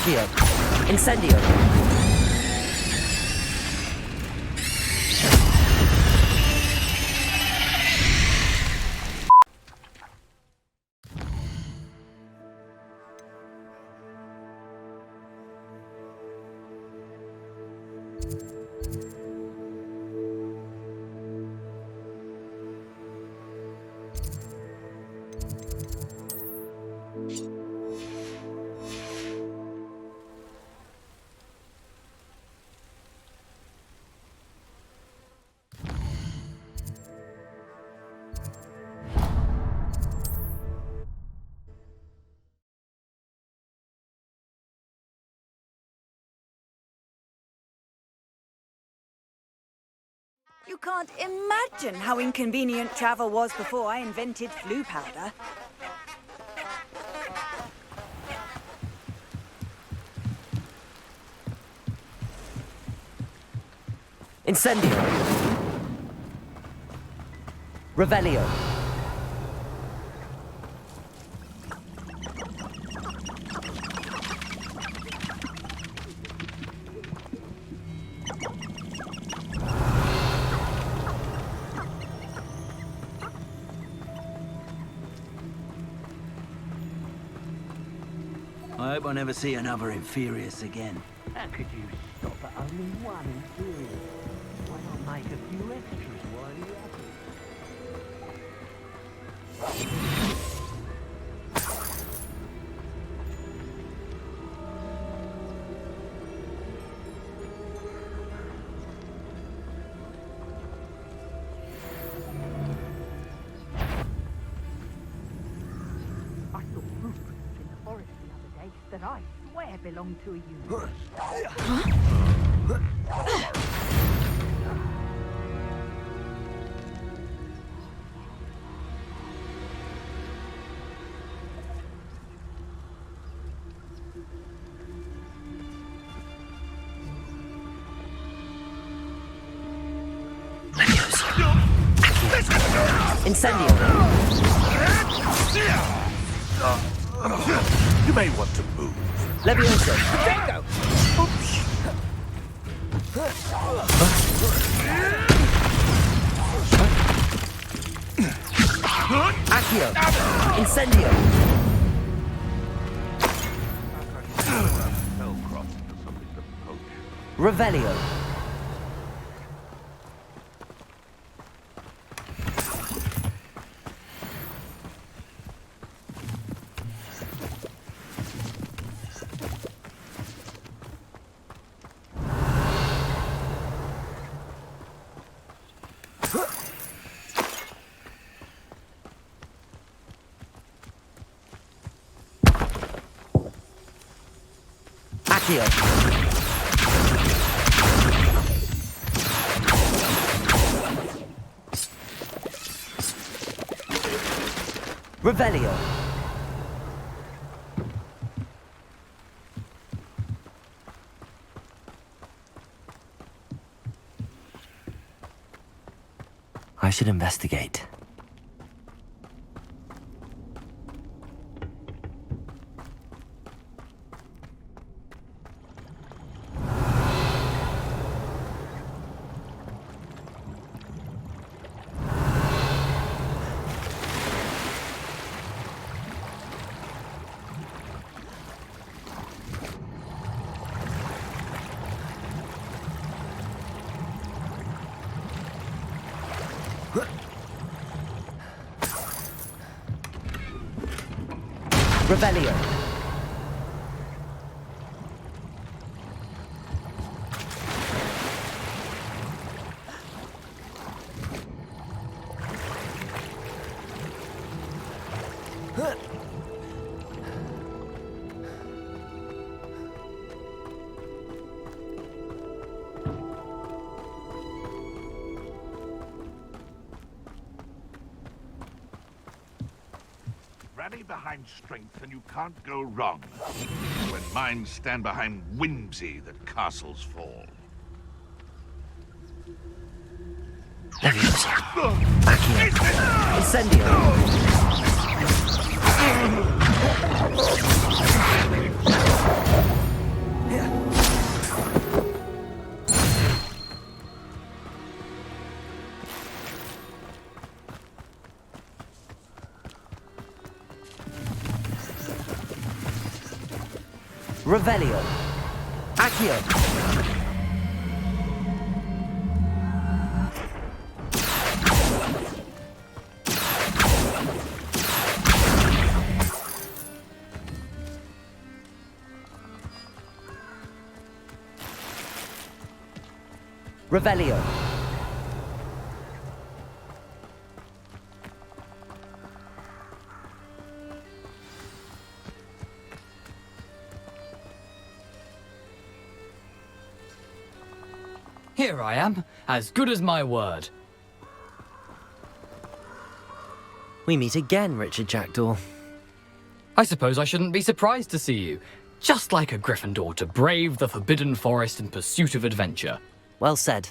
Accio. Incendio. You can't imagine how inconvenient travel was before I invented flu powder. Incendio. Revelio. I hope I never see another Inferius again. How could you stop at only one Inferior? Why not make a few extras while you're at I saw footprints in the forest the other day that I swear belong to a universe. Incendio. You may want to move. Levioso. Bingo! Accio. Incendio. Revelio. Accio. Revelio. I should investigate. Revelio. Rally behind strength and you can't go wrong. When minds stand behind whimsy, that castles fall. Levioso. Accio. Incendio. Revelio. Accio. Revelio. Here I am, as good as my word. We meet again, Richard Jackdaw. I suppose I shouldn't be surprised to see you. Just like a Gryffindor to brave the Forbidden Forest in pursuit of adventure. Well said.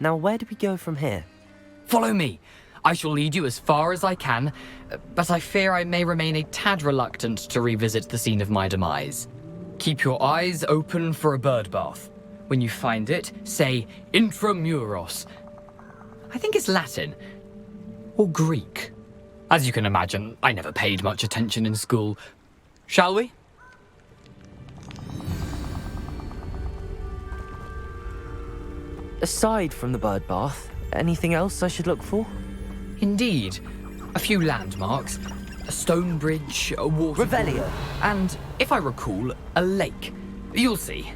Now where do we go from here? Follow me. I shall lead you as far as I can, but I fear I may remain a tad reluctant to revisit the scene of my demise. Keep your eyes open for a bird bath. When you find it, say intramuros. I think it's Latin. Or Greek. As you can imagine, I never paid much attention in school. Shall we? Aside from the bird bath, anything else I should look for? Indeed. A few landmarks. A stone bridge, a waterfall. Revelio. And, if I recall, a lake. You'll see.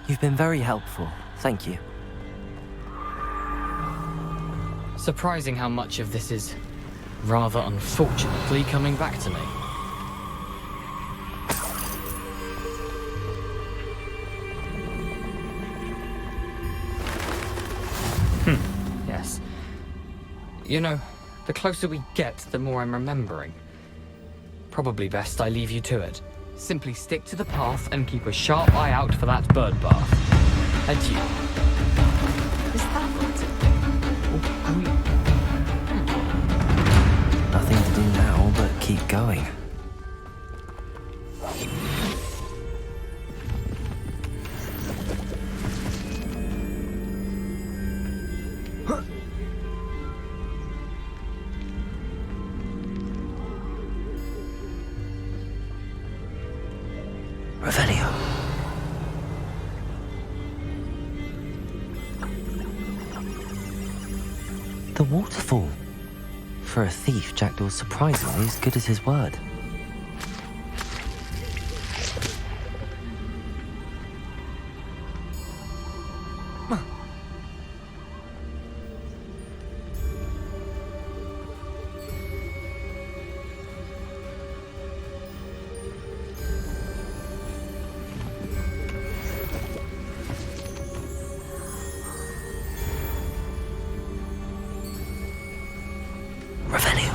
You've been very helpful. Thank you. Surprising how much of this is, rather unfortunately, coming back to me. Yes. You know, the closer we get, the more I'm remembering. Probably best I leave you to it. Simply stick to the path and keep a sharp eye out for that bird bath. Adieu. Is that it? Nothing to do now but keep going. Revelio. The waterfall. For a thief, Jackdaw's surprisingly as good as his word. Revelio.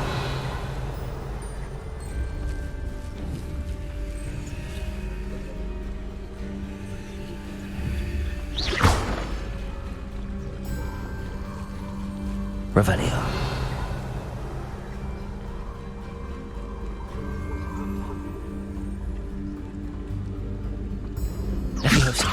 Revelio. Leviosa.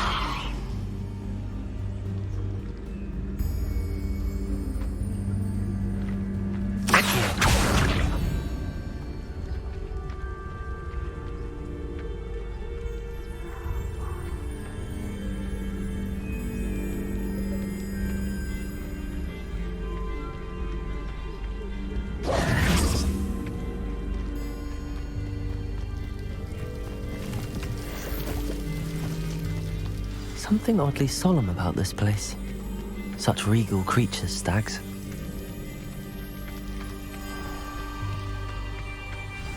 Something oddly solemn about this place. Such regal creatures, stags.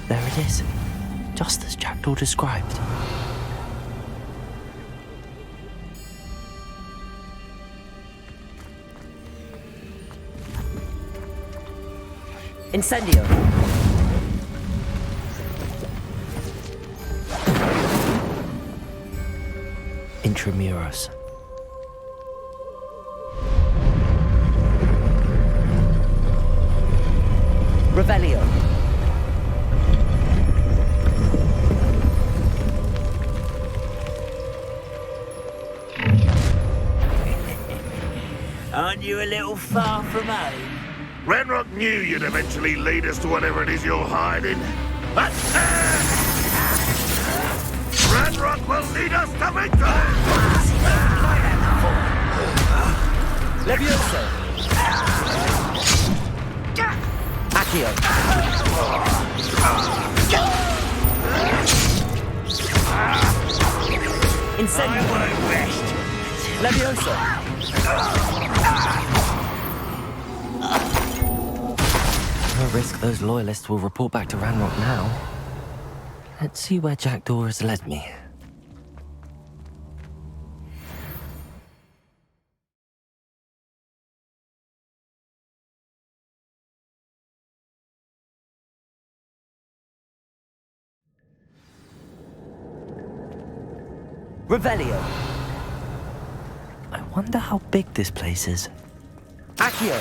There it is, just as Jackdaw described. Incendio! Intramuros. Revelio. Aren't you a little far from home? Renrock knew you'd eventually lead us to whatever it is you're hiding. Renrock! rock will lead us to victory! Levioso! Accio! Incendio! Levioso! No risk those loyalists will report back to Ranrock now. Let's see where Jackdaw has led me. Revelio! I wonder how big this place is. Accio!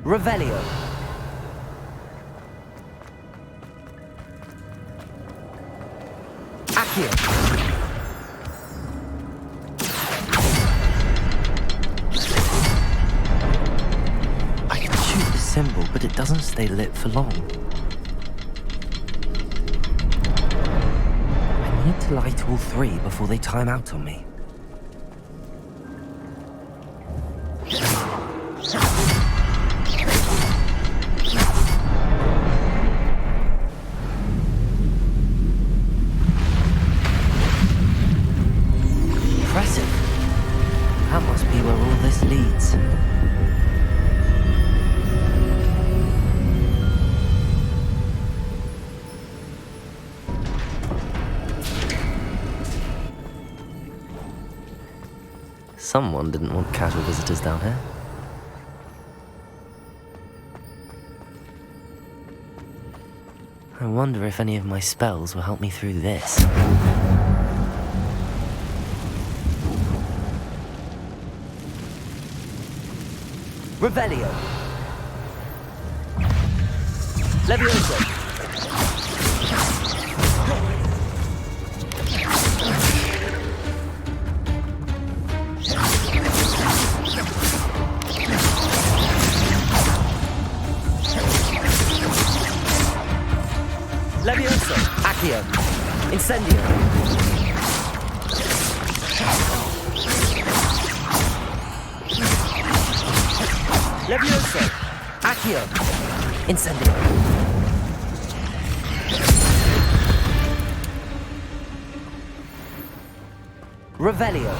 Revelio! Accio! I can shoot the symbol, but it doesn't stay lit for long. I need to light all three before they time out on me. Impressive. That must be where all this leads. Someone didn't want casual visitors down here. I wonder if any of my spells will help me through this. Revelio! Levioso! Levioso! Accio! Incendio! Levioso! Accio! Incendio! Revelio!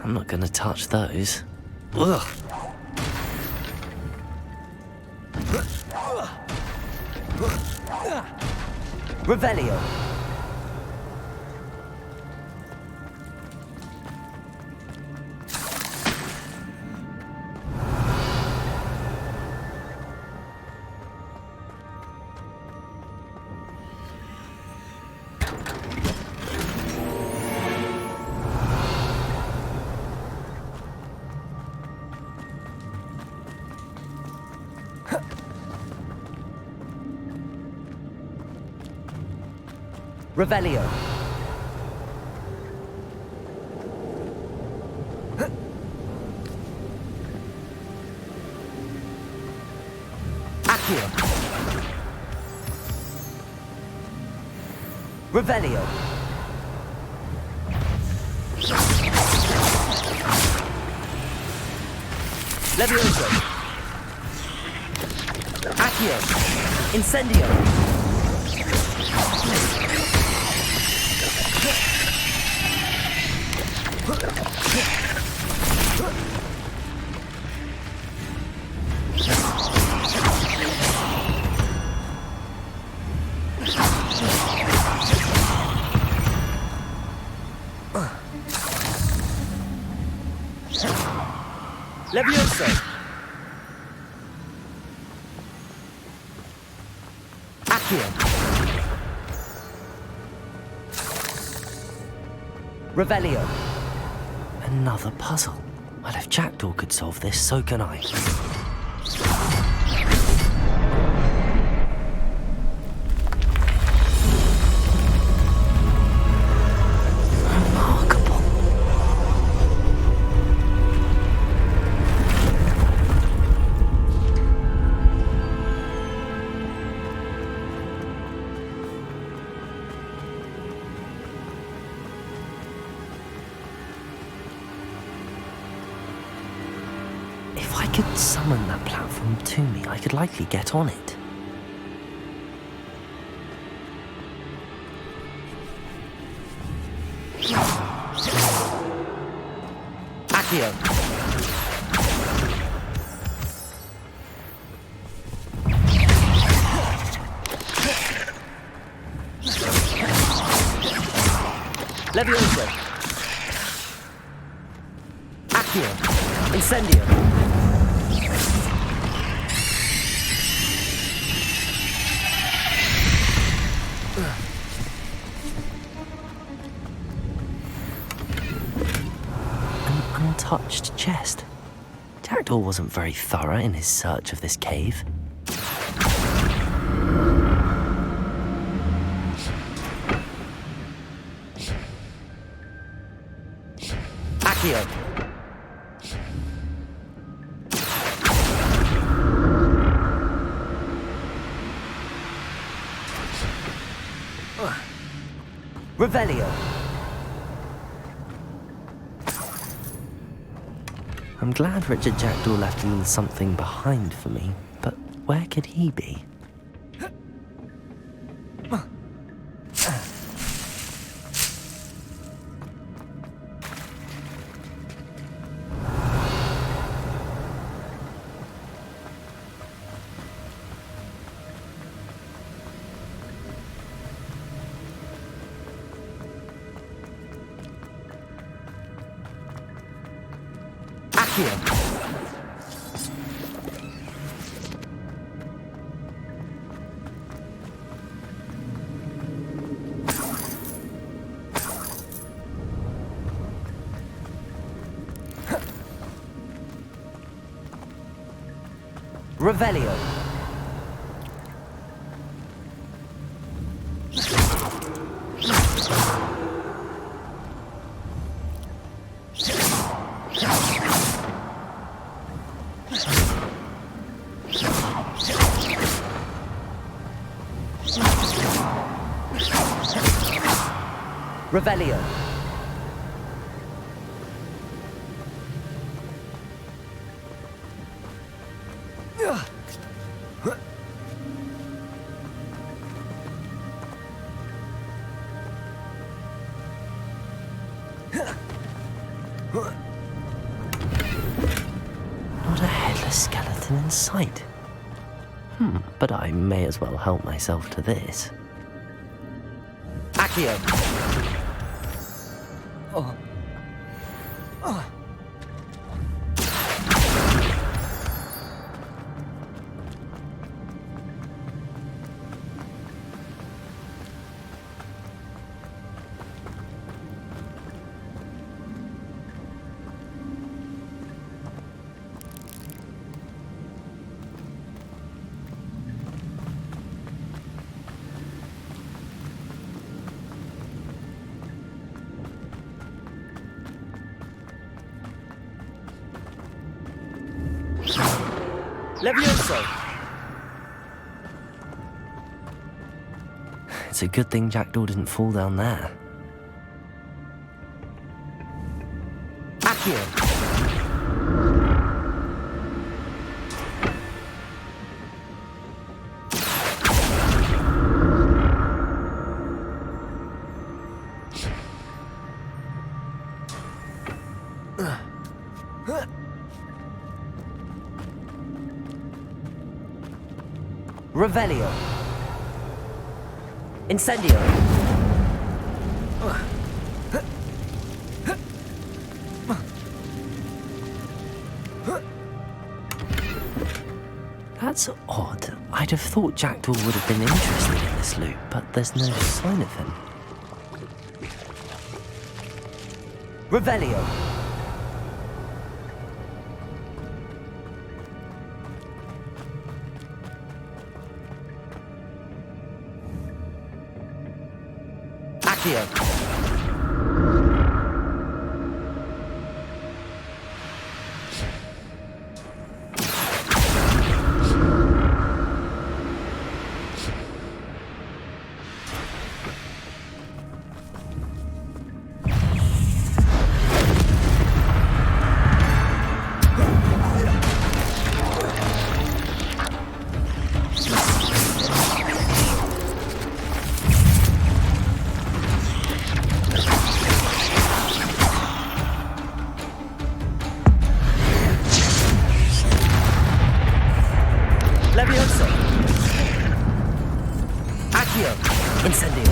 I'm not gonna touch those. Ugh. Revelio! Revelio! Accio! Revelio! Levioso! Accio! Incendio! Levioso! Accio! Revelio! Another puzzle. Well, if Jackdaw could solve this, so can I. Remarkable. If I could summon that platform to me, I could likely get on it. Accio! Levioso! Accio! Incendio! An untouched chest. Jackdaw wasn't very thorough in his search of this cave. Accio! Revelio! I'm glad Richard Jackdaw left a little something behind for me, but where could he be? Accio! Revelio! Revelio! Not a headless skeleton in sight. But I may as well help myself to this. Accio! Levioso! It's a good thing Jackdaw didn't fall down there. Accio! Revelio! Incendio! That's odd. I'd have thought Jackdaw would have been interested in this loot, but there's no sign of him. Revelio. Accio. Levioso. Accio. Incendio.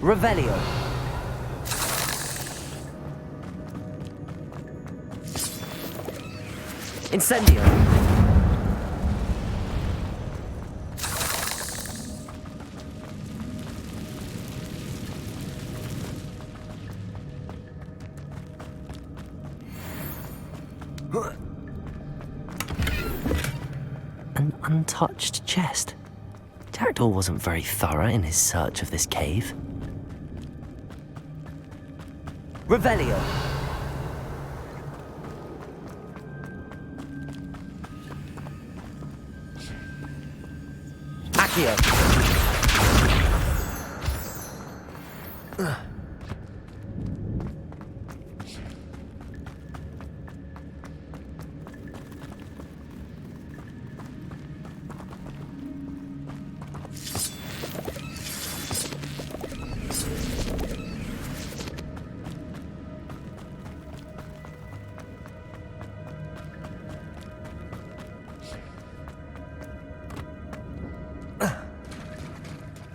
Revelio. Incendio. An untouched chest. Jackdaw wasn't very thorough in his search of this cave. Revelio. Accio.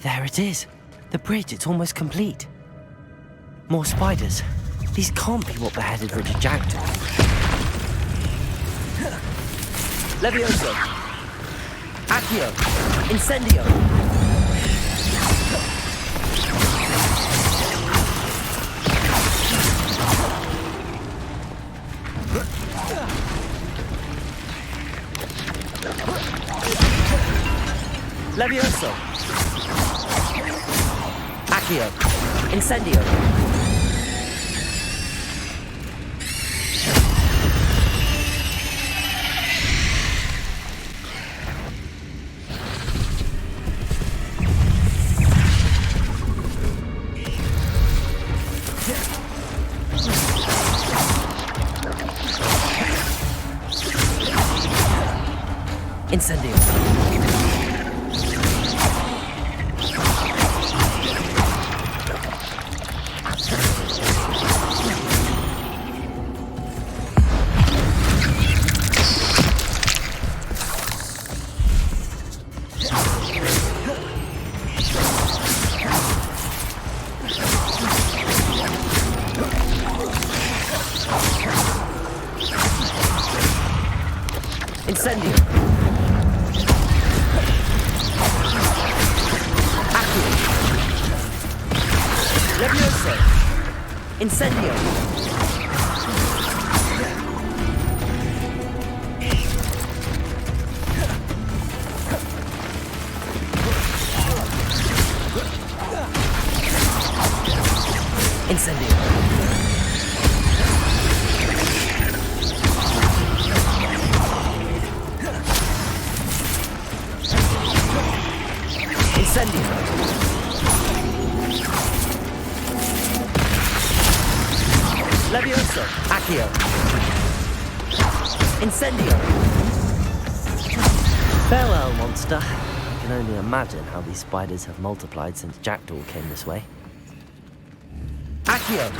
There it is. The bridge, it's almost complete. More spiders. These can't be what beheaded Richard Jackdaw. Levioso. Accio. Incendio. Levioso. Accio. Incendio. Incendio. Incendio. Accio. Levioso. Incendio. Incendio. Incendio. Levioso. Accio. Incendio. Farewell, monster. I can only imagine how these spiders have multiplied since Jackdaw came this way. Accio.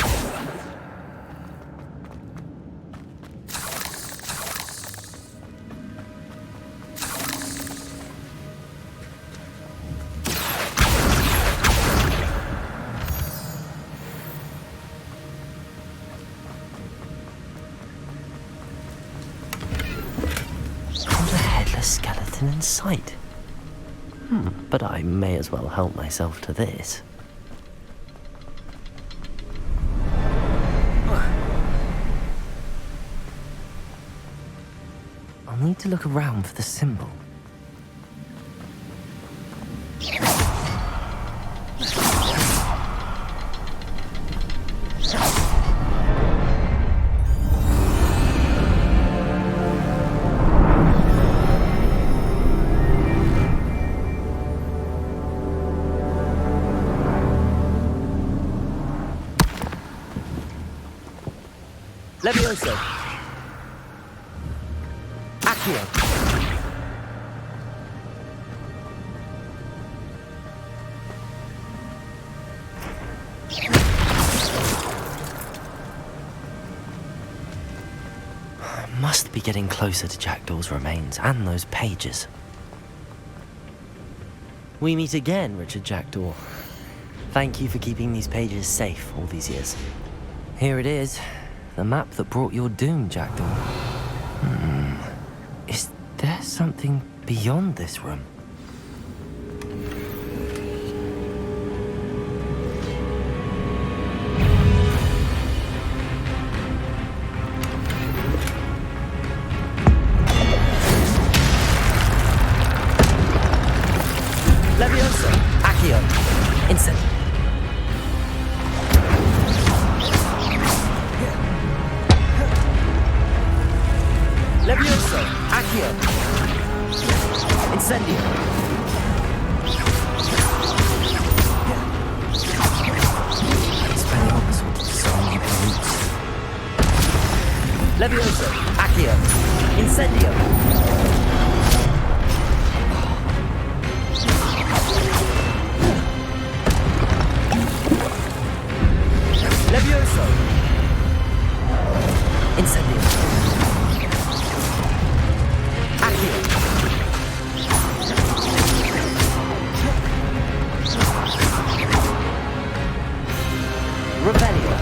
destination in sight. But I may as well help myself to this. I'll need to look around for the symbol. Levioso. Accio. I must be getting closer to Jackdaw's remains and those pages. We meet again, Richard Jackdaw. Thank you for keeping these pages safe all these years. Here it is. The map that brought your doom, Jackdaw. Is there something beyond this room? Levioso. Accio. Instant. Levioso. Accio. Incendio. Expelliarmus wanted to summon you brutes. Levioso. Accio. Incendio. Levioso. Incendio. Accio. Revelio.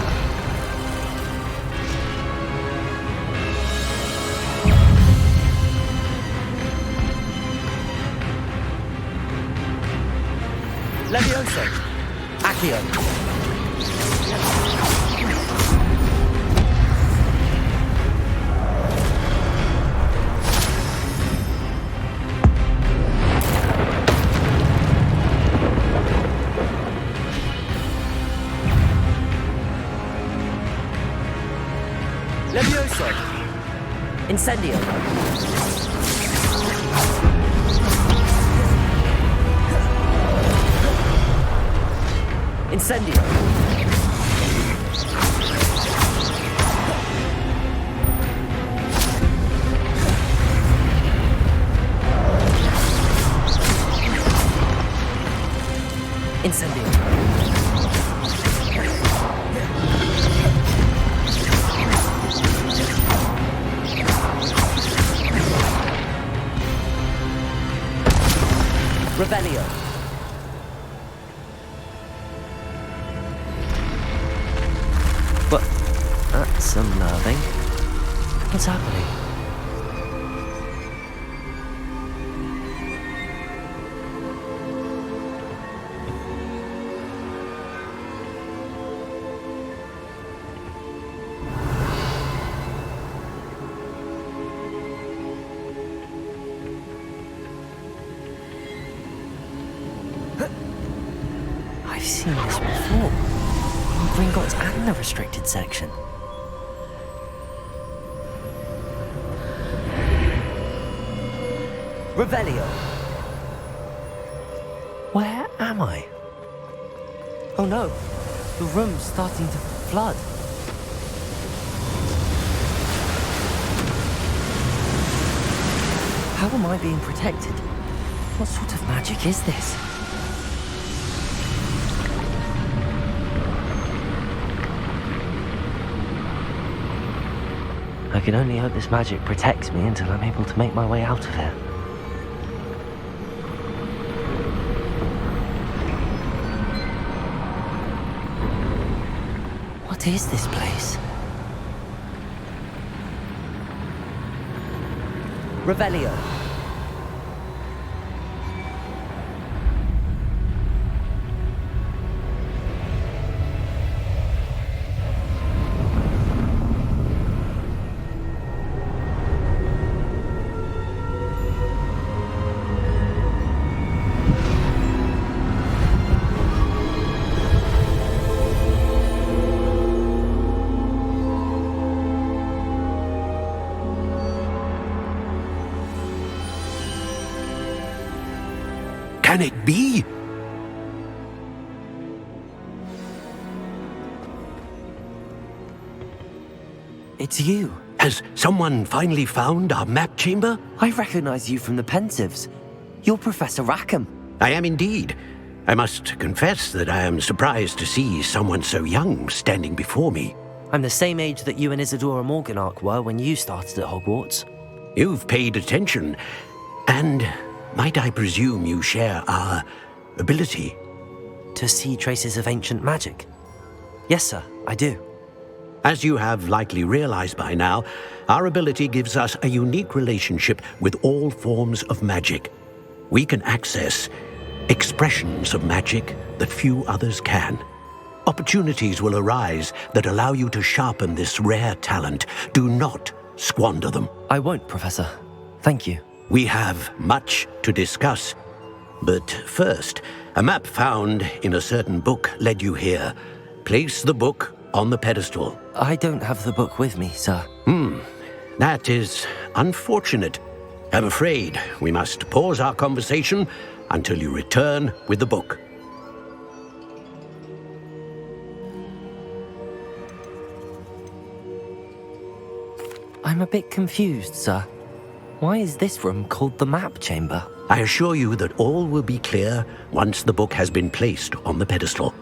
Levioso. Accio. Levioso. Incendio. Incendio. Incendio. Revelio. But that's unnerving. What's happening? I've seen this before. In Gringotts and the restricted section. Revelio. Where am I? Oh no, the room's starting to flood. How am I being protected? What sort of magic is this? I can only hope this magic protects me until I'm able to make my way out of here. What is this place? Revelio. can it be? It's you. Has someone finally found our map chamber? I recognize you from the Pensives. You're Professor Rackham. I am indeed. I must confess that I am surprised to see someone so young standing before me. I'm the same age that you and Isadora Morganach were when you started at Hogwarts. You've paid attention, and might I presume you share our ability? To see traces of ancient magic? Yes, sir, I do. As you have likely realized by now, our ability gives us a unique relationship with all forms of magic. We can access expressions of magic that few others can. Opportunities will arise that allow you to sharpen this rare talent. Do not squander them. I won't, Professor. Thank you. We have much to discuss. But first, a map found in a certain book led you here. Place the book on the pedestal. I don't have the book with me, sir. That is unfortunate. I'm afraid we must pause our conversation until you return with the book. I'm a bit confused, sir. Why is this room called the map chamber? I assure you that all will be clear once the book has been placed on the pedestal.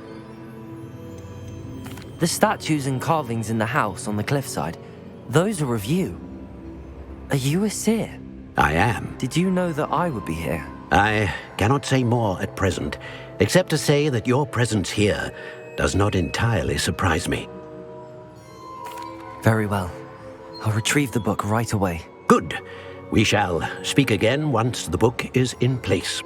The statues and carvings in the house on the cliffside, those are of you. Are you a seer? I am. Did you know that I would be here? I cannot say more at present, except to say that your presence here does not entirely surprise me. Very well. I'll retrieve the book right away. Good. We shall speak again once the book is in place.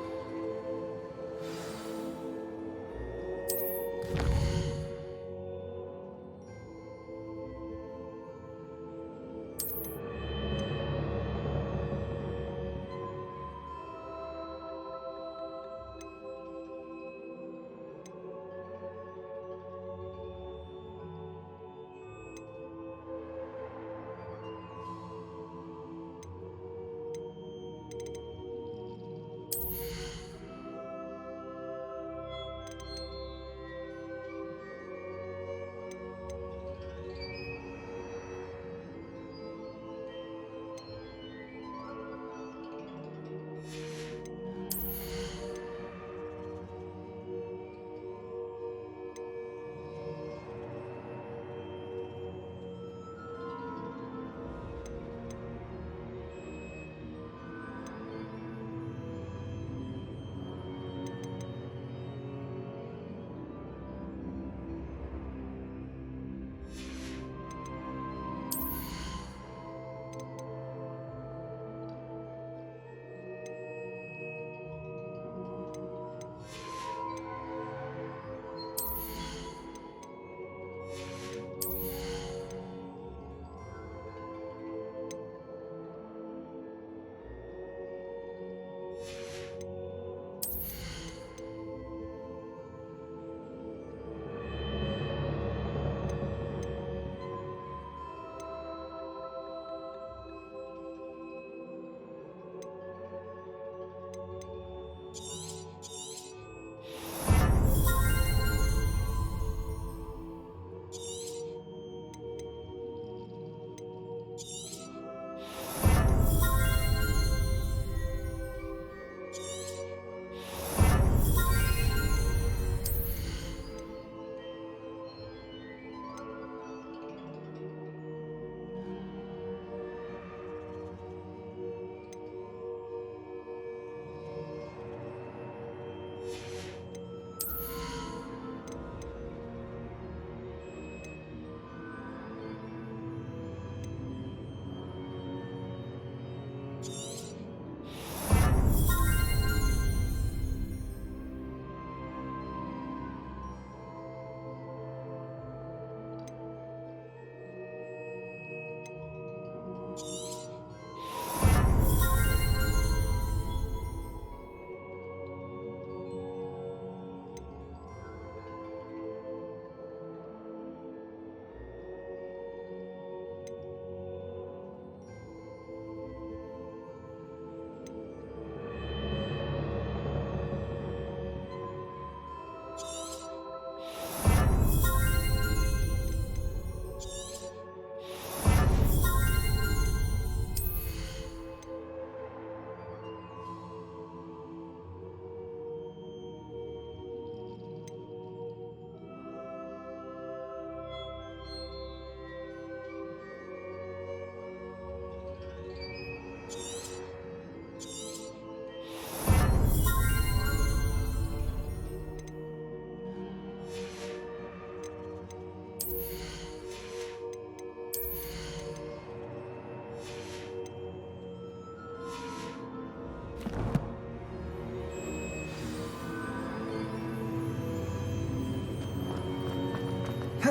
I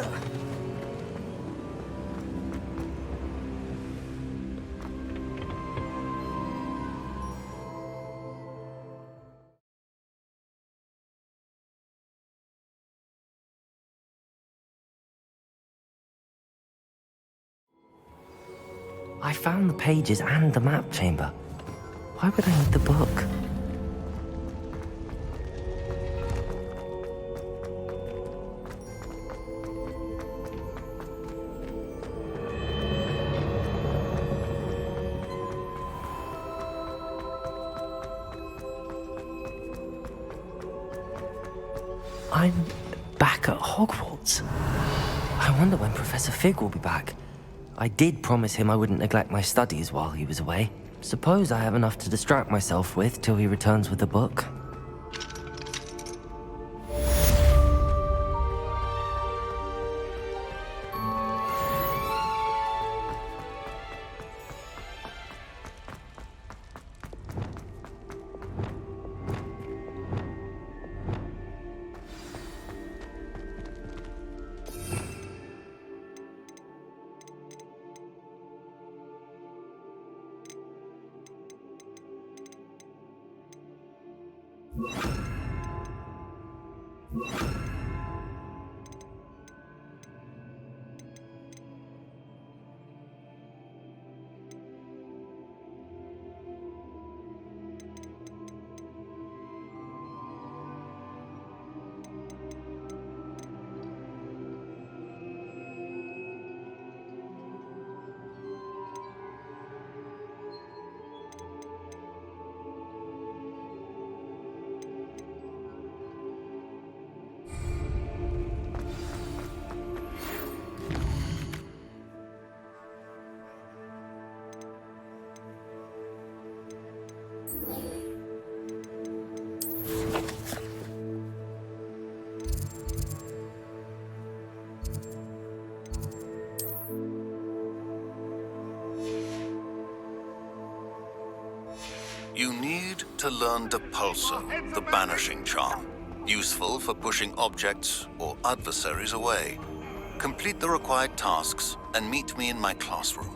found the pages and the map chamber. Why would I need the book? I'm back at Hogwarts. I wonder when Professor Fig will be back. I did promise him I wouldn't neglect my studies while he was away. Suppose I have enough to distract myself with till he returns with the book. You need to learn Depulso, the banishing charm, useful for pushing objects or adversaries away. Complete the required tasks and meet me in my classroom.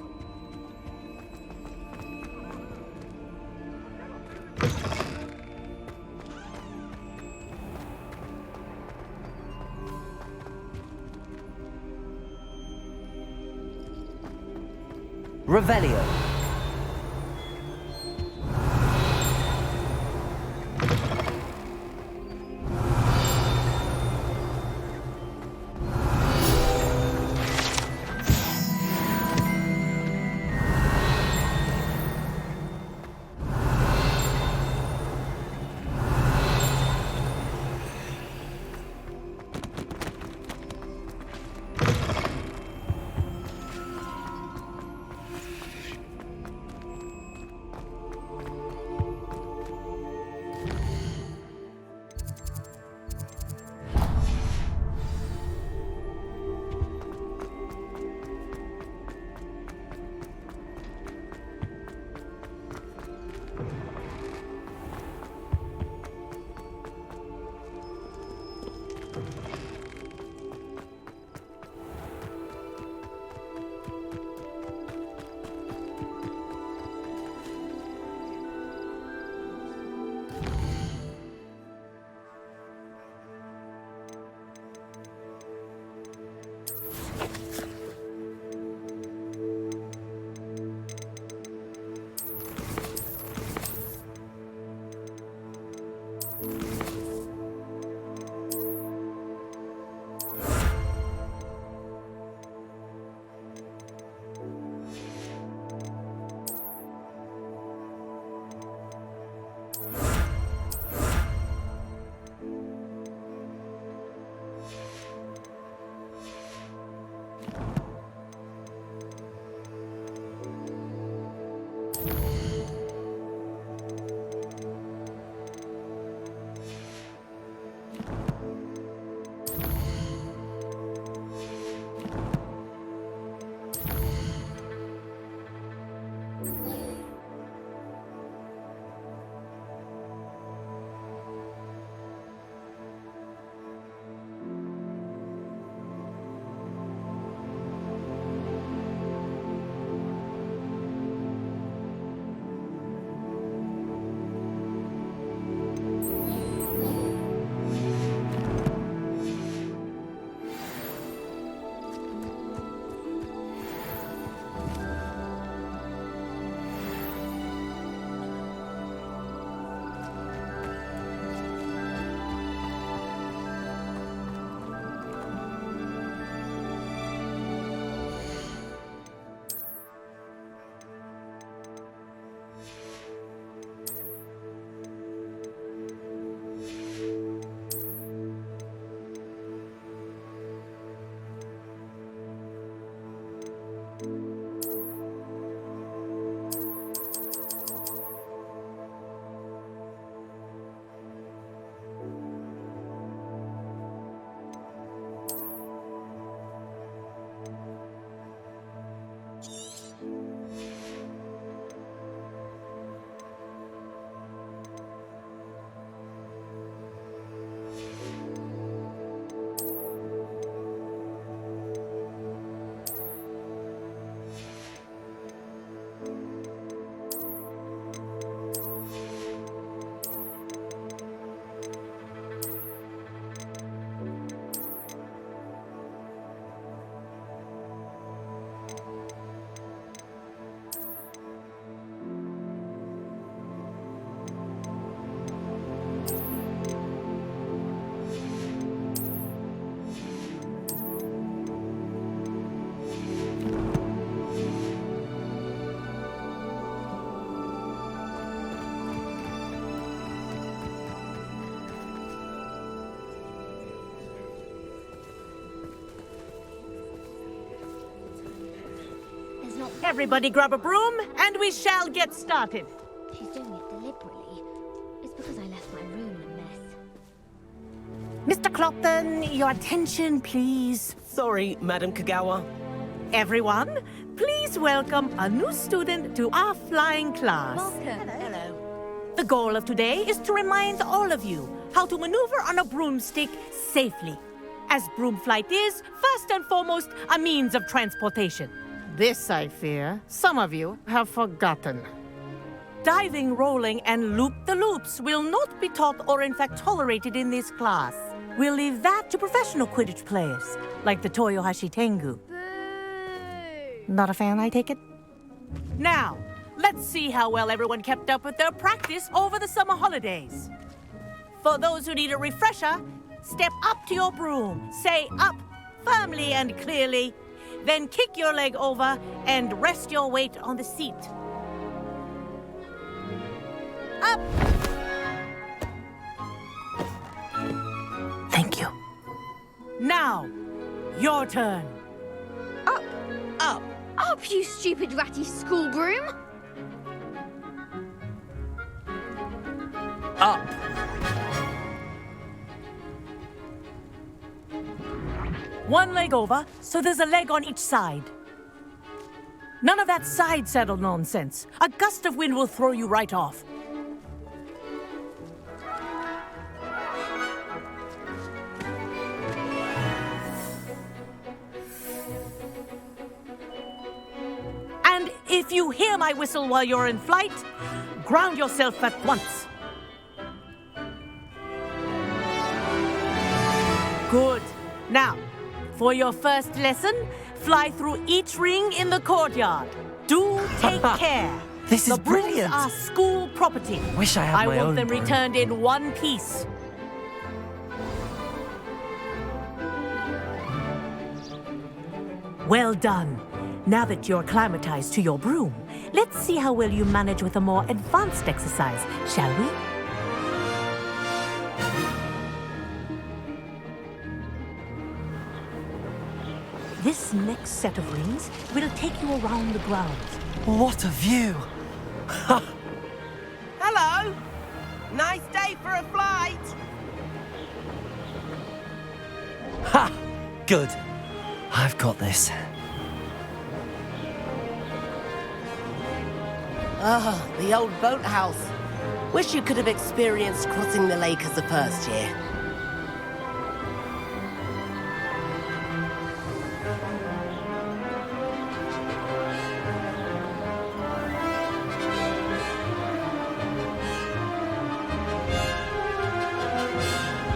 Revelio. Everybody grab a broom, and we shall get started. She's doing it deliberately. It's because I left my room a mess. Mr. Clopton, your attention, please. Sorry, Madam Kagawa. Everyone, please welcome a new student to our flying class. Welcome. Hello. The goal of today is to remind all of you how to maneuver on a broomstick safely, as broom flight is, first and foremost, a means of transportation. This, I fear, some of you have forgotten. Diving, rolling, and loop-the-loops will not be taught or in fact tolerated in this class. We'll leave that to professional Quidditch players, like the Toyohashi Tengu. Not a fan, I take it? Now, let's see how well everyone kept up with their practice over the summer holidays. For those who need a refresher, step up to your broom, say up firmly and clearly, then kick your leg over and rest your weight on the seat. Up! Thank you. Now, your turn. Up, Up. up, you stupid ratty school broom! Up. One leg over, so there's a leg on each side. None of that side saddle nonsense. A gust of wind will throw you right off. And if you hear my whistle while you're in flight, ground yourself at once. Good. Now, for your first lesson, fly through each ring in the courtyard. Do take care. This is the brooms brilliant. are school property. Wish I had my want own them broom. returned in one piece. Well done. Now that you're acclimatized to your broom, let's see how well you manage with a more advanced exercise, shall we? This next set of rings will take you around the grounds. What a view! Hello. Nice day for a flight. Ha! Good. I've got this. Ah, the old boathouse. Wish you could have experienced crossing the lake as a first year.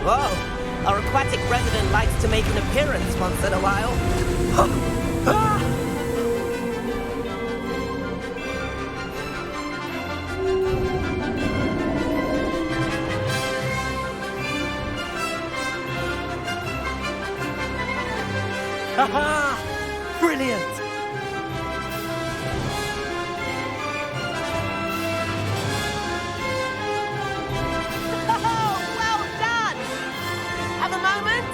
Whoa, our aquatic resident likes to make an appearance once in a while. Ha! Brilliant! Oh, well done! Have a moment?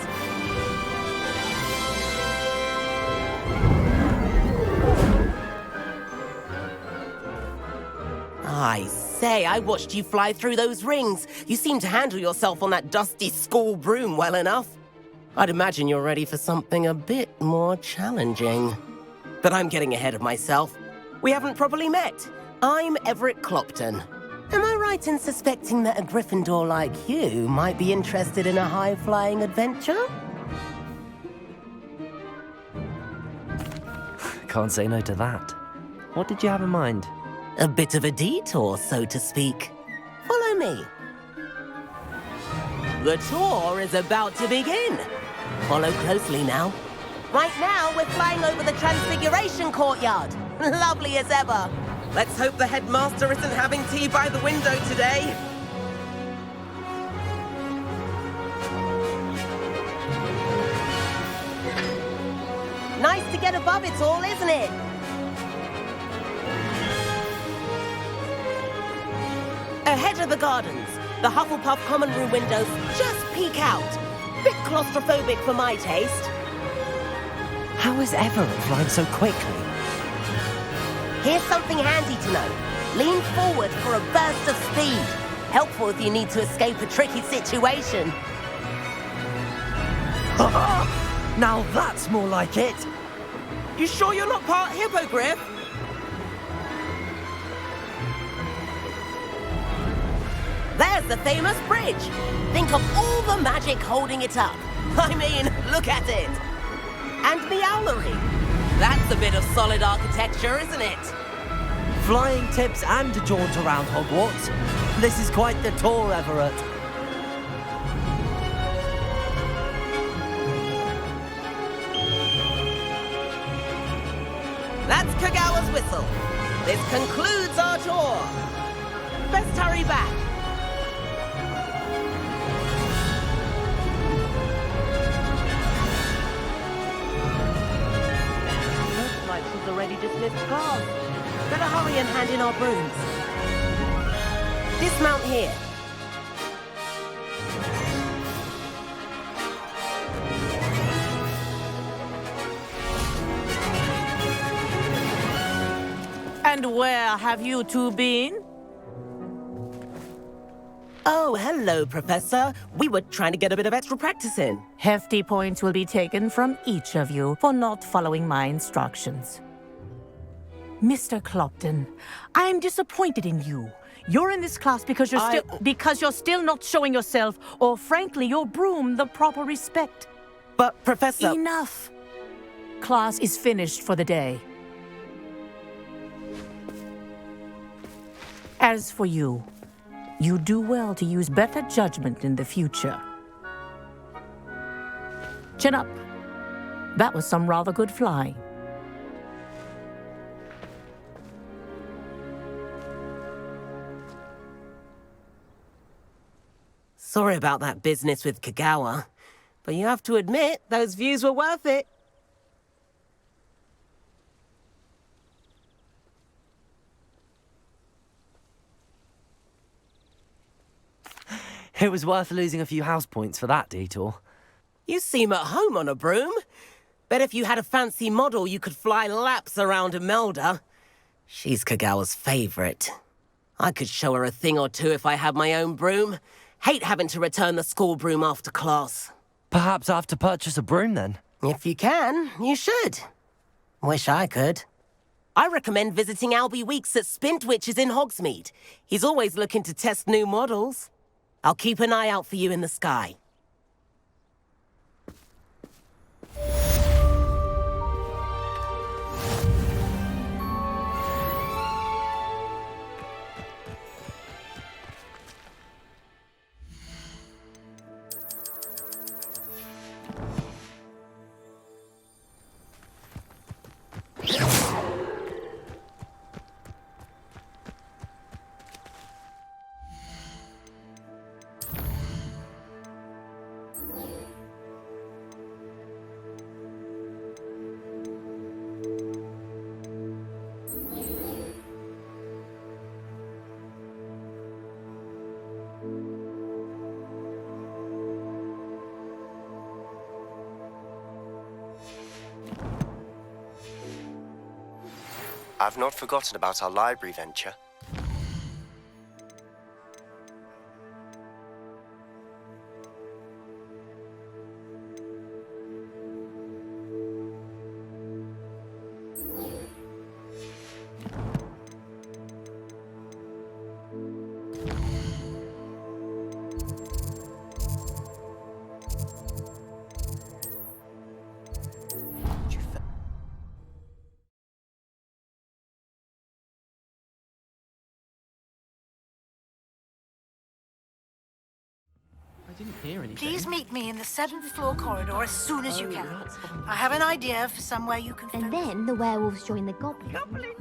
I say, I watched you fly through those rings. You seem to handle yourself on that dusty school broom well enough. I'd imagine you're ready for something a bit more challenging. But I'm getting ahead of myself. We haven't properly met. I'm Everett Clopton. Am I right in suspecting that a Gryffindor like you might be interested in a high-flying adventure? Can't say no to that. What did you have in mind? A bit of a detour, so to speak. Follow me. The tour is about to begin. Follow closely now. Right now, we're flying over the Transfiguration Courtyard. Lovely as ever. Let's hope the headmaster isn't having tea by the window today. Nice to get above it all, isn't it? Ahead of the gardens, the Hufflepuff common room windows just peek out. Bit claustrophobic for my taste. How is Everett flying so quickly? Here's something handy to know. Lean forward for a burst of speed. Helpful if you need to escape a tricky situation. Now that's more like it. You sure you're not part hippogriff? There's the famous bridge. Think of all the magic holding it up. I mean, look at it. And the owlery. That's a bit of solid architecture, isn't it? Flying tips and a jaunt around Hogwarts. This is quite the tour, Everett. That's Kagawa's whistle. This concludes our tour. Best hurry back. Looks like she's already dismissed class. Better hurry and hand in our brooms. Dismount here. And where have you two been? Oh, hello, Professor. We were trying to get a bit of extra practice in. Hefty points will be taken from each of you for not following my instructions. Mr. Clopton, I'm disappointed in you. You're in this class because you're still not showing yourself, or frankly, your broom, the proper respect. But, Professor... Enough! Class is finished for the day. As for you, you do well to use better judgment in the future. Chin up. That was some rather good flying. Sorry about that business with Kagawa, but you have to admit, those views were worth it. It was worth losing a few house points for that detour. You seem at home on a broom. Bet if you had a fancy model, you could fly laps around Imelda. She's Kagawa's favorite. I could show her a thing or two if I had my own broom. Hate having to return the school broom after class. Perhaps I have to purchase a broom then. If you can, you should. Wish I could. I recommend visiting Albie Weeks at Spintwitches in Hogsmeade. He's always looking to test new models. I'll keep an eye out for you in the sky. I've not forgotten about our library venture. Please meet me in the 7th floor corridor as soon as you can. I have an idea for somewhere you can... And then the werewolves join the goblins.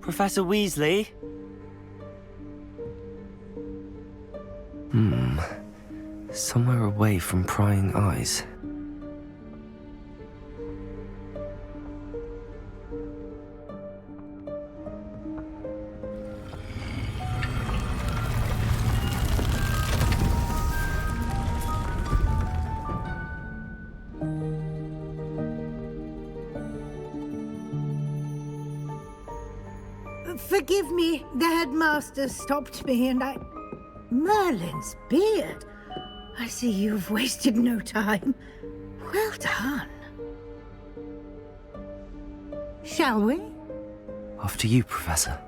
Professor Weasley? Somewhere away from prying eyes. Forgive me, the headmaster stopped me and I... Merlin's beard. I see you've wasted no time. Well done. Shall we? Off to you, Professor.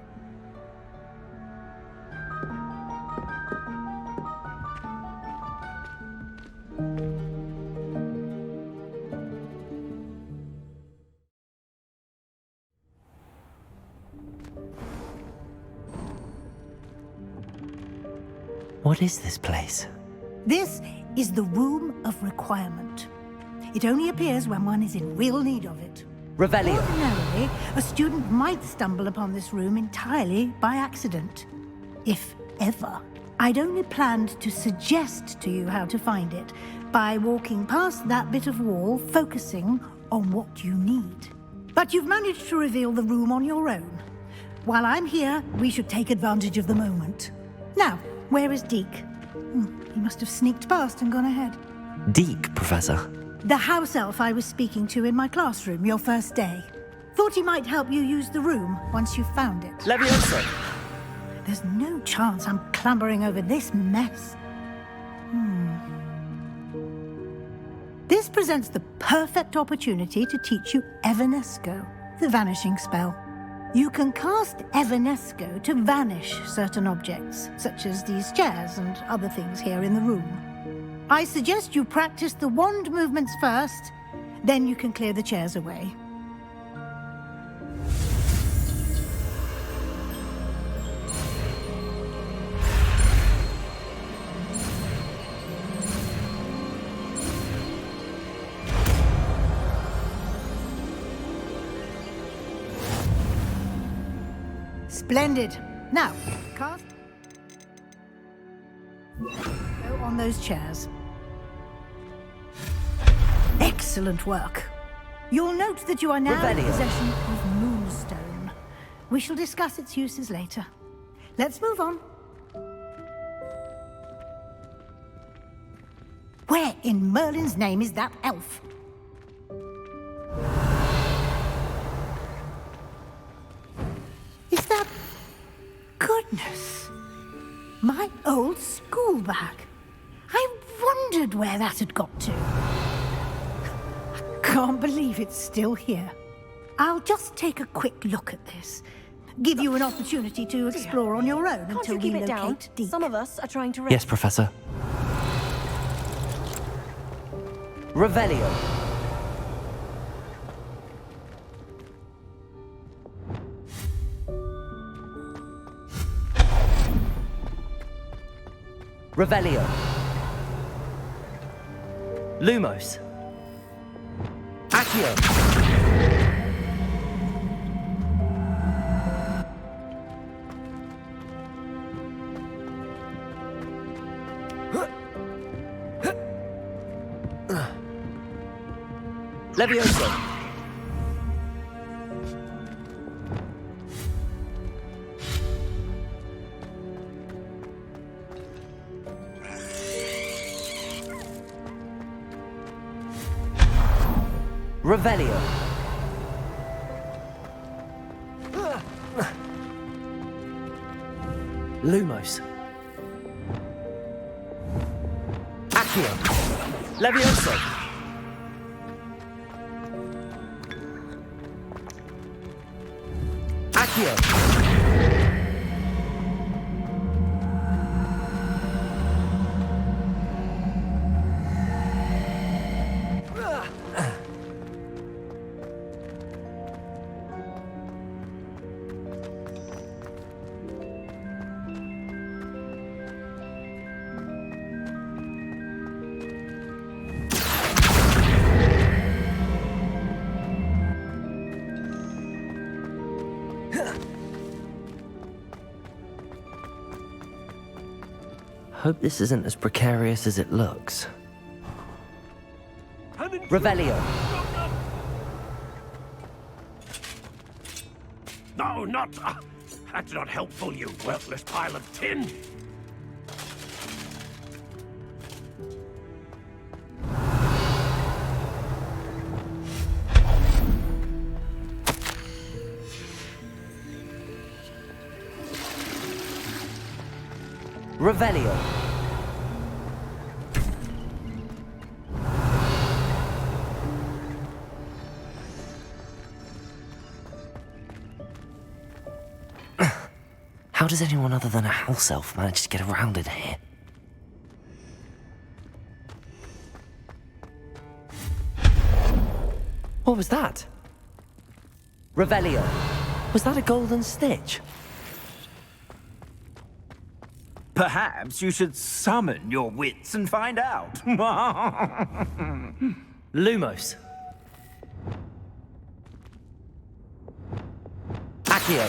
What is this place? This is the Room of Requirement. It only appears when one is in real need of it. Revelio. Ordinarily, a student might stumble upon this room entirely by accident. If ever. I'd only planned to suggest to you how to find it by walking past that bit of wall, focusing on what you need. But you've managed to reveal the room on your own. While I'm here, we should take advantage of the moment. Now, where is Deke? He must have sneaked past and gone ahead. Deke, Professor. The house elf I was speaking to in my classroom your first day. Thought he might help you use the room once you've found it. Levioso! There's no chance I'm clambering over this mess. This presents the perfect opportunity to teach you Evanesco, the vanishing spell. You can cast Evanesco to vanish certain objects, such as these chairs and other things here in the room. I suggest you practice the wand movements first, then you can clear the chairs away. Splendid. Now, cast. Go on those chairs. Excellent work. You'll note that you are now in possession of Moonstone. We shall discuss its uses later. Let's move on. Where in Merlin's name is that elf? Is that... Goodness! My old school bag. I wondered where that had got to. Can't believe it's still here. I'll just take a quick look at this. Give you an opportunity to explore on your own until we locate Deke. Some of us are trying to... Yes, Professor. Revelio. Revelio. Lumos. Accio. Levioso. Revelio. Lumos. Accio. Levioso. Accio. Hope this isn't as precarious as it looks. Revelio. No, not... that's not helpful, you worthless pile of tin. Revelio. How does anyone other than a house elf manage to get around in here? What was that? Revelio. Was that a golden snitch? Perhaps you should summon your wits and find out. Lumos. Accio.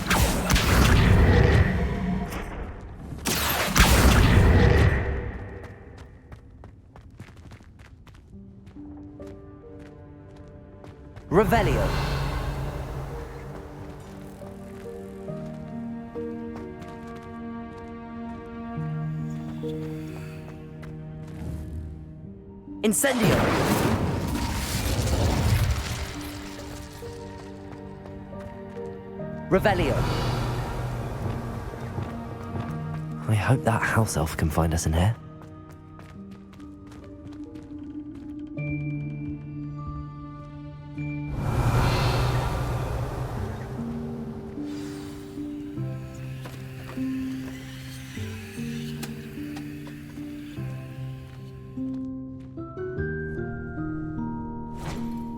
Revelio. Incendio. Revelio. I hope that house elf can find us in here.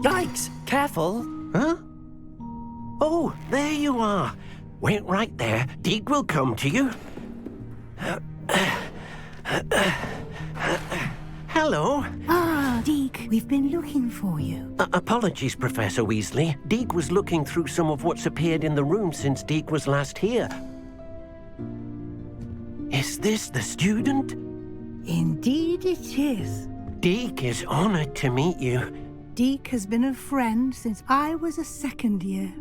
Yikes! Careful! Huh? Oh, there you are. Wait right there. Deke will come to you. Hello. Ah, Deke, we've been looking for you. Apologies, Professor Weasley. Deke was looking through some of what's appeared in the room since Deke was last here. Is this the student? Indeed it is. Deke is honored to meet you. Deke has been a friend since I was a second year.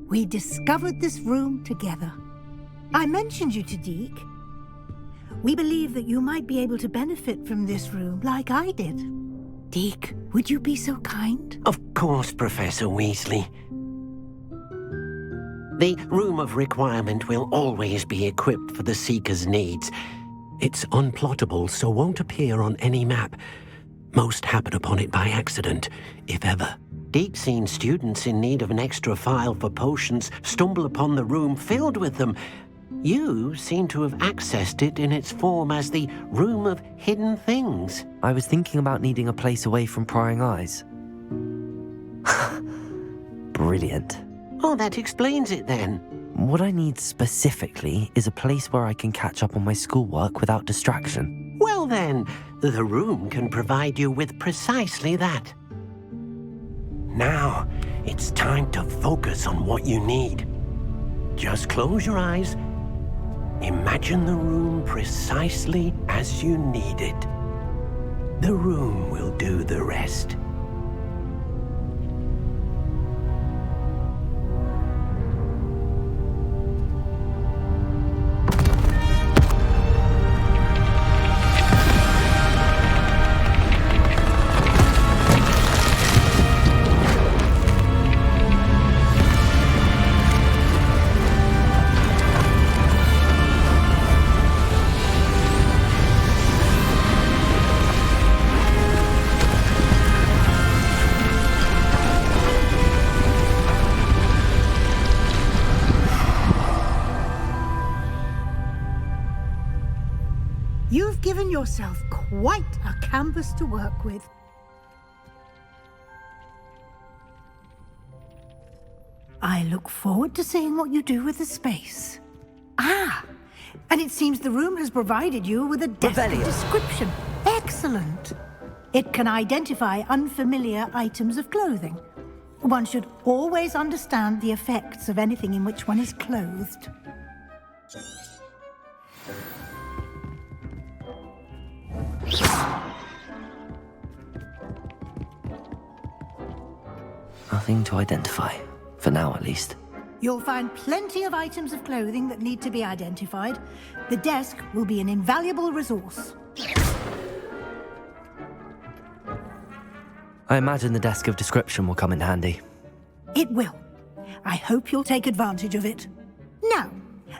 We discovered this room together. I mentioned you to Deke. We believe that you might be able to benefit from this room like I did. Deke, would you be so kind? Of course, Professor Weasley. The Room of Requirement will always be equipped for the Seeker's needs. It's unplottable, so won't appear on any map. Most happen upon it by accident, if ever. Deke's seen students in need of an extra file for potions stumble upon the room filled with them. You seem to have accessed it in its form as the Room of Hidden Things. I was thinking about needing a place away from prying eyes. Brilliant. Oh, that explains it then. What I need specifically is a place where I can catch up on my schoolwork without distraction. Well then, the room can provide you with precisely that. Now, it's time to focus on what you need. Just close your eyes. Imagine the room precisely as you need it. The room will do the rest. You've given yourself quite a canvas to work with. I look forward to seeing what you do with the space. Ah, and it seems the room has provided you with a desk description. Excellent. It can identify unfamiliar items of clothing. One should always understand the effects of anything in which one is clothed. Nothing to identify, for now at least. You'll find plenty of items of clothing that need to be identified. The desk will be an invaluable resource. I imagine the desk of description will come in handy. It will. I hope you'll take advantage of it. Now,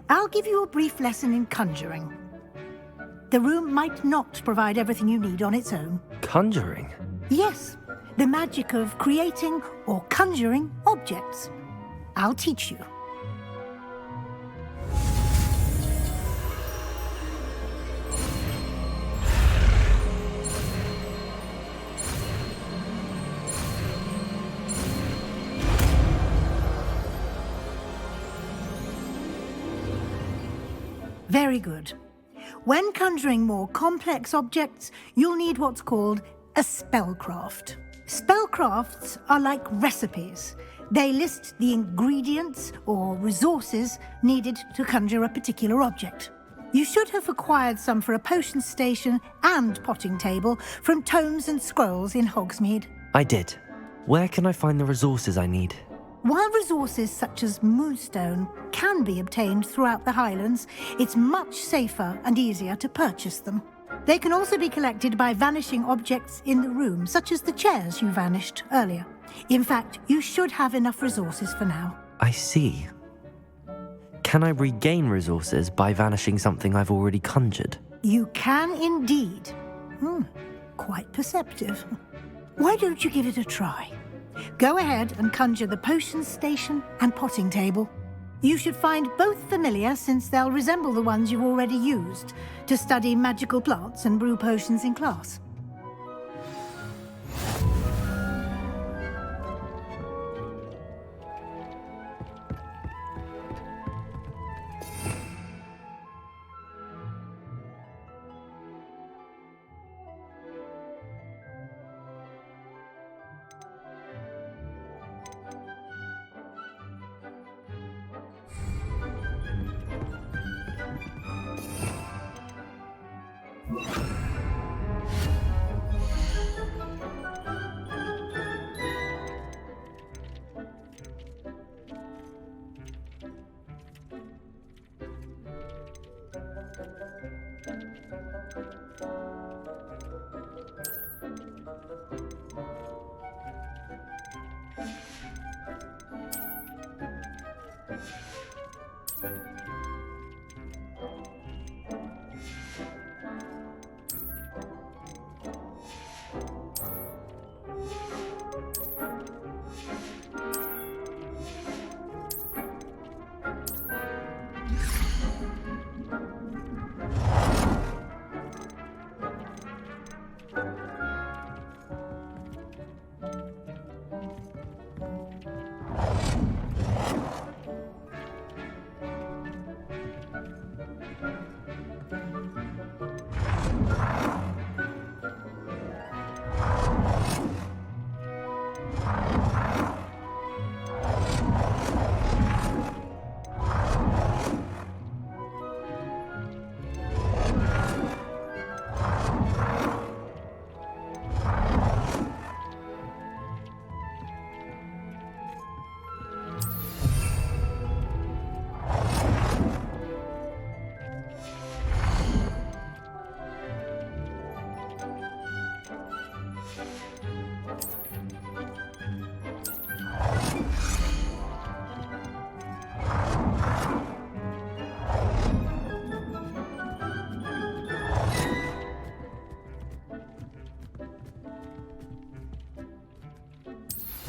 I'll give you a brief lesson in conjuring. The room might not provide everything you need on its own. Conjuring? Yes, the magic of creating or conjuring objects. I'll teach you. Very good. When conjuring more complex objects, you'll need what's called a spellcraft. Spellcrafts are like recipes. They list the ingredients or resources needed to conjure a particular object. You should have acquired some for a potion station and potting table from tomes and scrolls in Hogsmeade. I did. Where can I find the resources I need? While resources such as moonstone can be obtained throughout the Highlands, it's much safer and easier to purchase them. They can also be collected by vanishing objects in the room, such as the chairs you vanished earlier. In fact, you should have enough resources for now. I see. Can I regain resources by vanishing something I've already conjured? You can indeed. Quite perceptive. Why don't you give it a try? Go ahead and conjure the potion station and potting table. You should find both familiar, since they'll resemble the ones you've already used to study magical plants and brew potions in class.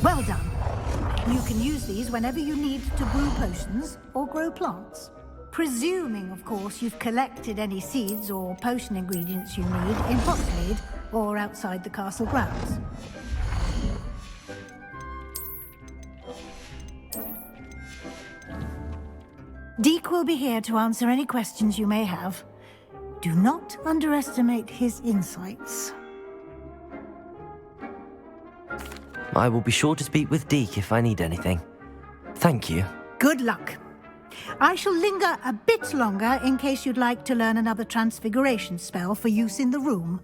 Well done. You can use these whenever you need to brew potions or grow plants. Presuming, of course, you've collected any seeds or potion ingredients you need in Hogsmeade or outside the castle grounds. Deek will be here to answer any questions you may have. Do not underestimate his insights. I will be sure to speak with Deek if I need anything. Thank you. Good luck. I shall linger a bit longer in case you'd like to learn another transfiguration spell for use in the room.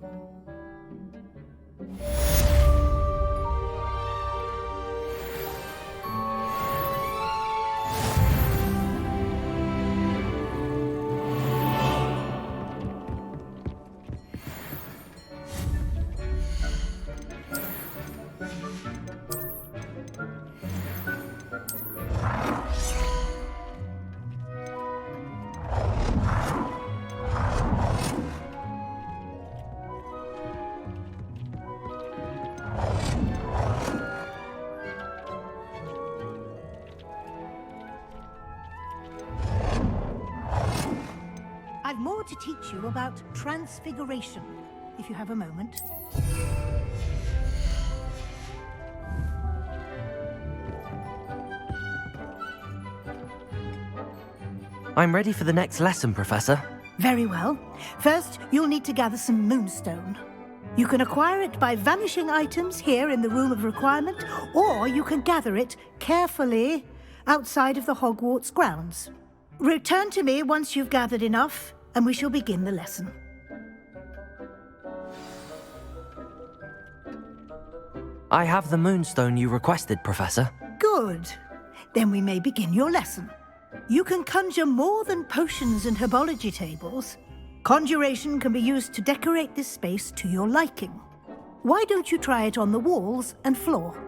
teach you about transfiguration, if you have a moment. I'm ready for the next lesson, Professor. Very well. First, you'll need to gather some moonstone. You can acquire it by vanishing items here in the Room of Requirement, or you can gather it carefully outside of the Hogwarts grounds. Return to me once you've gathered enough, and we shall begin the lesson. I have the moonstone you requested, Professor. Good. Then we may begin your lesson. You can conjure more than potions and herbology tables. Conjuration can be used to decorate this space to your liking. Why don't you try it on the walls and floor?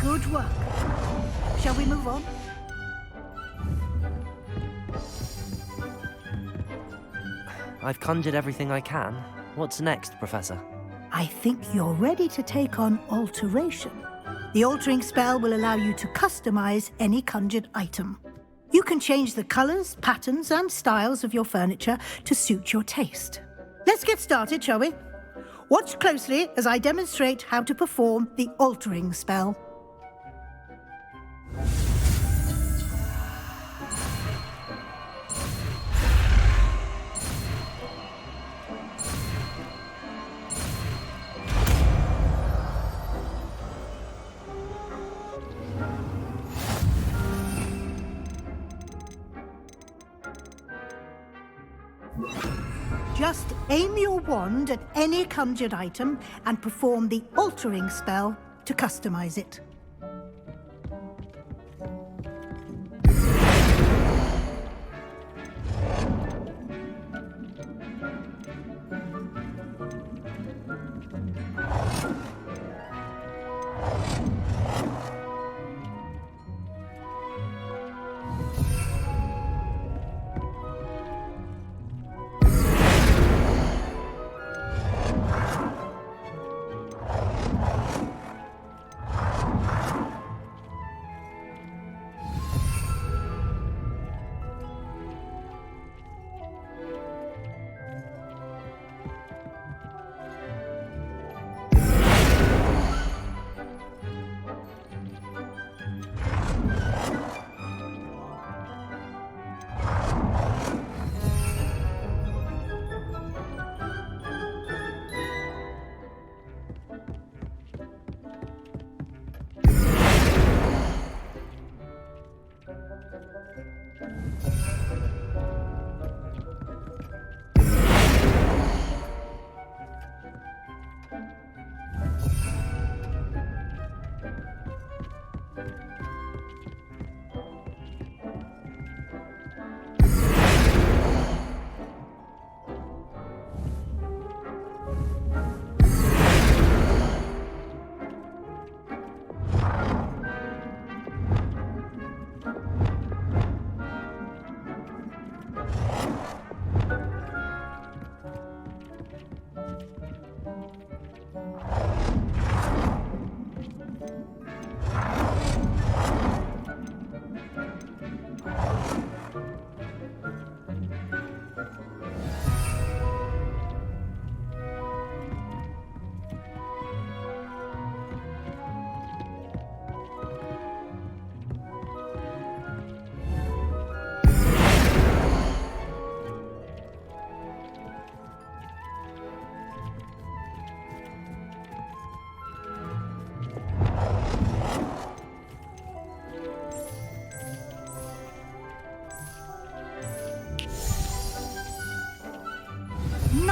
Good work. Shall we move on? I've conjured everything I can. What's next, Professor? I think you're ready to take on alteration. The altering spell will allow you to customize any conjured item. You can change the colors, patterns, and styles of your furniture to suit your taste. Let's get started, shall we? Watch closely as I demonstrate how to perform the altering spell. Just aim your wand at any conjured item and perform the altering spell to customize it.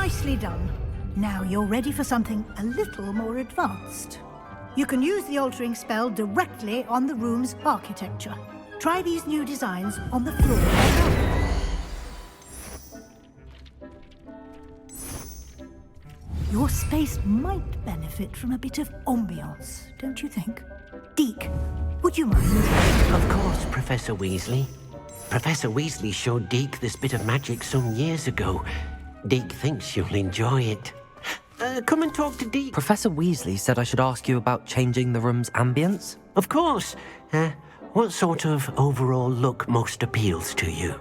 Nicely done. Now you're ready for something a little more advanced. You can use the altering spell directly on the room's architecture. Try these new designs on the floor. Your space might benefit from a bit of ambiance, don't you think? Deke, would you mind? Of course, Professor Weasley. Professor Weasley showed Deke this bit of magic some years ago. Deke thinks you'll enjoy it. Come and talk to Deke. Professor Weasley said I should ask you about changing the room's ambience? Of course. What sort of overall look most appeals to you?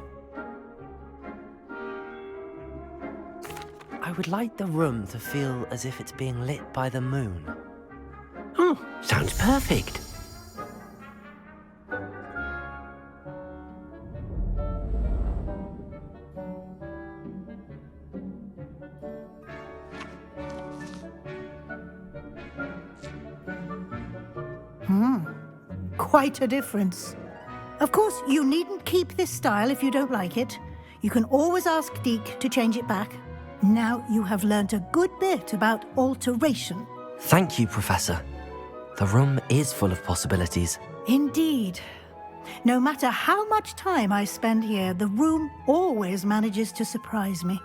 I would like the room to feel as if it's being lit by the moon. Oh, sounds perfect. Quite a difference. Of course, you needn't keep this style if you don't like it. You can always ask Deke to change it back. Now you have learnt a good bit about alteration. Thank you, Professor. The room is full of possibilities. Indeed. No matter how much time I spend here, the room always manages to surprise me.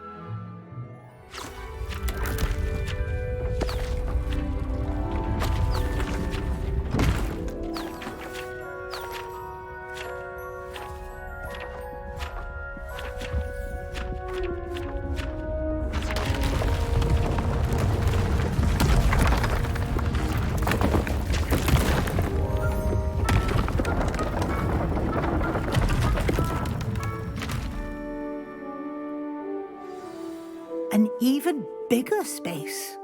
An even bigger space.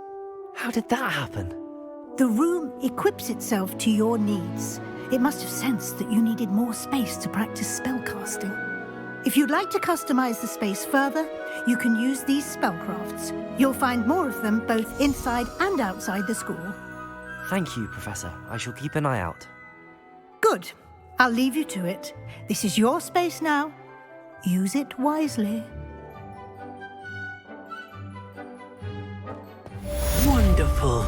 How did that happen? The room equips itself to your needs. It must have sensed that you needed more space to practice spellcasting. If you'd like to customize the space further, you can use these spellcrafts. You'll find more of them both inside and outside the school. Thank you, Professor. I shall keep an eye out. Good. I'll leave you to it. This is your space now. Use it wisely. Wonderful.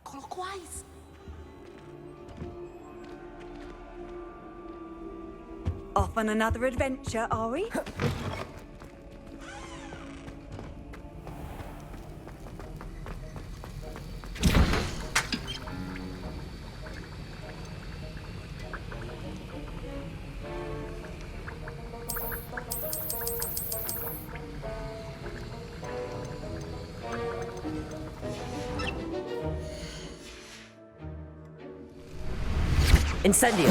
Clockwise. Off on another adventure, are we? Incendio!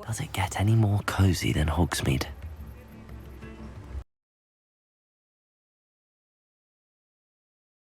Does it get any more cozy than Hogsmeade?